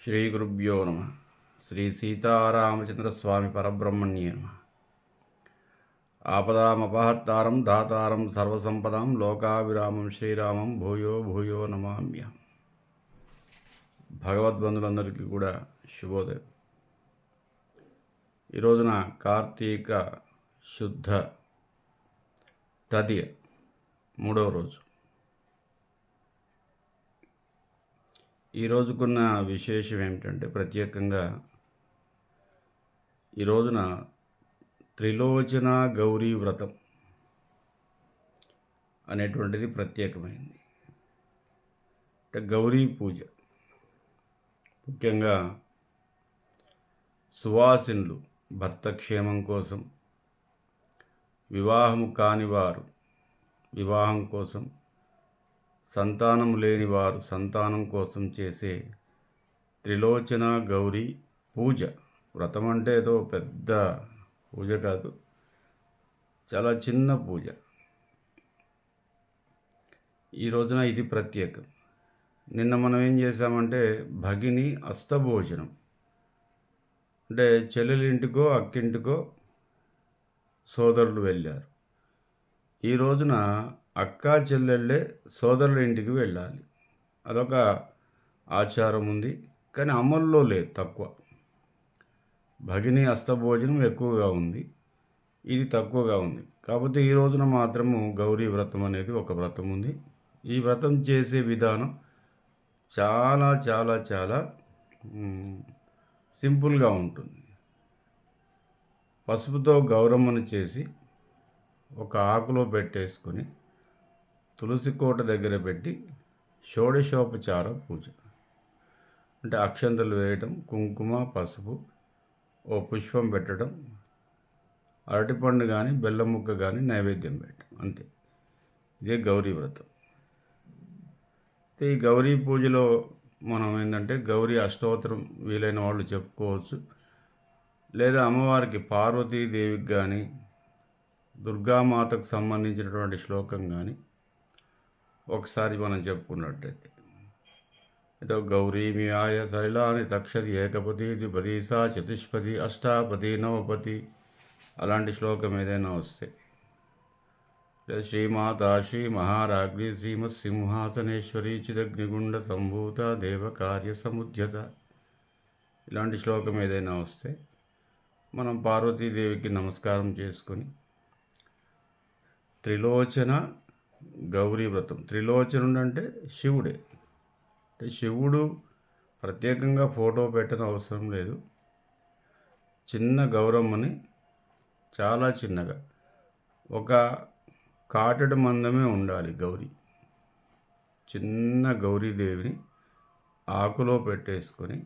శ్రీ గురుభ్యో నమ. శ్రీ సీతారామచంద్ర స్వామి పరబ్రహ్మణ్యే నమ. ఆపదామపహత్తారం దాతారం సర్వసంపదాం లోకావిరామం శ్రీరామం భూయో భూయో నమామ్యహం. భగవద్బంధులందరికీ కూడా శుభోదయం. ఈరోజున కార్తీక శుద్ధ తదియ 3వ రోజు. ఈ రోజుకున్న విశేషం ఏమిటంటే, ప్రత్యేకంగా ఈ రోజున త్రిలోచన గౌరీ వ్రతం అనేటువంటిది ప్రత్యేకమైంది. అంటే గౌరీ పూజ, ముఖ్యంగా సువాసినులు భర్త క్షేమం కోసం, వివాహము కాని వారు వివాహం కోసం, సంతానం లేని వారు సంతానం కోసం చేసే త్రిలోచన గౌరీ పూజ. వ్రతం అంటే ఏదో పెద్ద పూజ కాదు, చాలా చిన్న పూజ. ఈ రోజున ఇది ప్రత్యేకం. నిన్న మనం ఏం చేశామంటే, భగిని అస్తభోజనం, అంటే చెల్లెలింటికో అక్కింటికో సోదరులు వెళ్ళారు. ఈ రోజున అక్కా చెల్లెళ్ళే సోదరుల ఇంటికి వెళ్ళాలి. అదొక ఆచారం ఉంది, కానీ అమల్లో లేదు, తక్కువ. భగిని అస్తభోజనం ఎక్కువగా ఉంది, ఇది తక్కువగా ఉంది. కాకపోతే ఈ రోజున మాత్రము గౌరీ వ్రతం అనేది ఒక వ్రతం ఉంది. ఈ వ్రతం చేసే విధానం చాలా చాలా చాలా సింపుల్గా ఉంటుంది. పసుపుతో గౌరమ్మను చేసి ఒక ఆకులో పెట్టేసుకొని తులసి కోట దగ్గర పెట్టి షోడశోపచార పూజ, అంటే అక్షంతలు వేయటం, కుంకుమ పసుపు, ఓ పుష్పం పెట్టడం, అరటిపండు కానీ బెల్లం ముక్క కానీ నైవేద్యం పెట్టడం, అంతే. ఇదే గౌరీ వ్రతం. ఈ గౌరీ పూజలో మనం ఏంటంటే, గౌరీ అష్టోత్తరం వీలైన వాళ్ళు చెప్పుకోవచ్చు, లేదా అమ్మవారికి పార్వతీదేవికి కానీ దుర్గామాతకు సంబంధించినటువంటి శ్లోకం కానీ ఒకసారి మనం చెప్పుకున్నట్టయితే, ఏదో గౌరీమియాయ శైలాని తక్షది ఏకపతి ద్విపదీసా చతుష్పది అష్టాపతి నవపతి, అలాంటి శ్లోకం ఏదైనా వస్తే, లేదా శ్రీమాత శ్రీ మహారాజ్ఞి శ్రీమత్ సింహాసనేశ్వరి చిదగ్నిగుండ సంభూత దేవకార్య సముద్యత, ఇలాంటి శ్లోకం ఏదైనా వస్తే మనం పార్వతీదేవికి నమస్కారం చేసుకొని త్రిలోచన గౌరీ వ్రతం. త్రిలోచనుడు అంటే శివుడే. అంటే శివుడు ప్రత్యేకంగా ఫోటో పెట్టని అవసరం లేదు. చిన్న గౌరమ్మని చాలా చిన్నగా, ఒక కాటెడు మందమే ఉండాలి గౌరీ. చిన్న గౌరీదేవిని ఆకులో పెట్టేసుకొని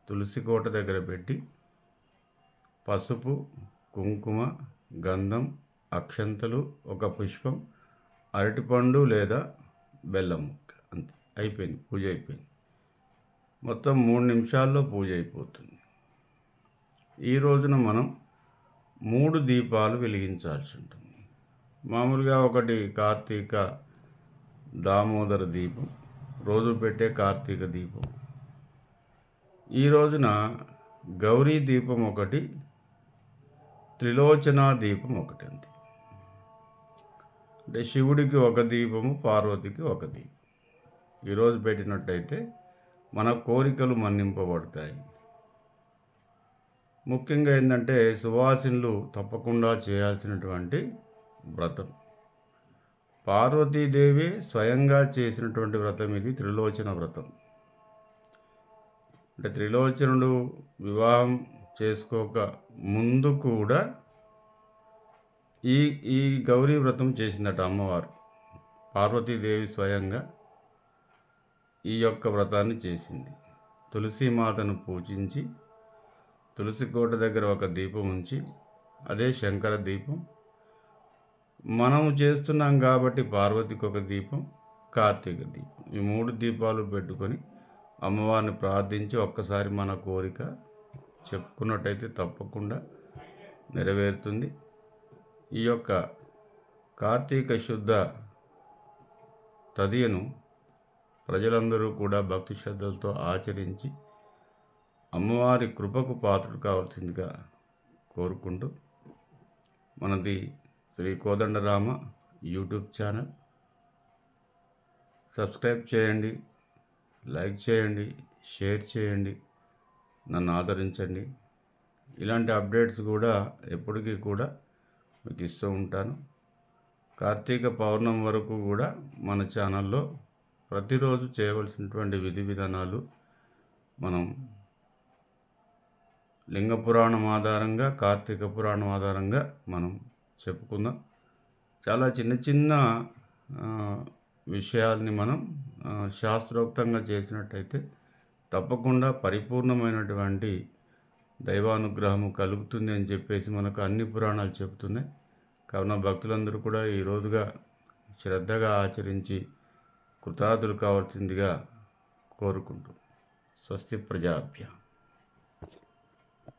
తులసి కోట దగ్గర పెట్టి పసుపు, కుంకుమ, గంధం, అక్షంతలు, ఒక పుష్పం, అరటిపండు లేదా బెల్లం ముక్క, అంతే. అయిపోయింది, పూజ అయిపోయింది. మొత్తం 3 నిమిషాల్లో పూజ అయిపోతుంది. ఈ రోజున మనం 3 దీపాలు వెలిగించాల్సి ఉంటుంది. మామూలుగా ఒకటి కార్తీక దామోదర దీపం, రోజు పెట్టే కార్తీక దీపం. ఈ రోజున గౌరీ దీపం ఒకటి, త్రిలోచన దీపం ఒకటి, అంతే. అంటే శివుడికి ఒక దీపము, పార్వతికి ఒక దీపం ఈరోజు పెట్టినట్టయితే మన కోరికలు మన్నింపబడతాయి. ముఖ్యంగా ఏంటంటే, సువాసినులు తప్పకుండా చేయాల్సినటువంటి వ్రతం. పార్వతీదేవి స్వయంగా చేసినటువంటి వ్రతం ఇది, త్రిలోచన వ్రతం. అంటే త్రిలోచనుడు వివాహం చేసుకోక ముందు కూడా ఈ గౌరీ వ్రతం చేసిందట అమ్మవారు. పార్వతీదేవి స్వయంగా ఈ యొక్క వ్రతాన్ని చేసింది. తులసీమాతను పూజించి తులసి కోట దగ్గర ఒక దీపం ఉంచి, అదే శంకర దీపం. మనం చేస్తున్నాం కాబట్టి పార్వతికి ఒక దీపం, కార్తీక దీపం, ఈ 3 దీపాలు పెట్టుకొని అమ్మవారిని ప్రార్థించి ఒక్కసారి మన కోరిక చెప్పుకున్నట్టయితే తప్పకుండా నెరవేరుతుంది. ఈ యొక్క కార్తీక శుద్ధ తదియను ప్రజలందరూ కూడా భక్తి శ్రద్ధలతో ఆచరించి అమ్మవారి కృపకు పాత్రుడు కావాల్సిందిగా కోరుకుంటూ మనది Shri Kodandarama YouTube channel. Subscribe చేయండి, లైక్ చేయండి, షేర్ చేయండి, నన్ను ఆదరించండి. ఇలాంటి అప్డేట్స్ కూడా ఎప్పటికీ కూడా మీకు ఇస్తూ ఉంటాను. కార్తీక పౌర్ణమి వరకు కూడా మన ఛానల్లో ప్రతిరోజు చేయవలసినటువంటి విధి విధానాలు మనం లింగ పురాణం ఆధారంగా, కార్తీక పురాణం ఆధారంగా మనం చెప్పుకుందాం. చాలా చిన్న చిన్న విషయాల్ని మనం శాస్త్రోక్తంగా చేసినట్టయితే తప్పకుండా పరిపూర్ణమైనటువంటి దైవానుగ్రహము కలుగుతుంది అని చెప్పేసి మనకు అన్ని పురాణాలు చెబుతున్నాయి. కావున భక్తులందరూ కూడా ఈ రోజుగా శ్రద్ధగా ఆచరించి కృతార్థులు కావాల్సిందిగా కోరుకుంటూ స్వస్తి ప్రజాభ్య.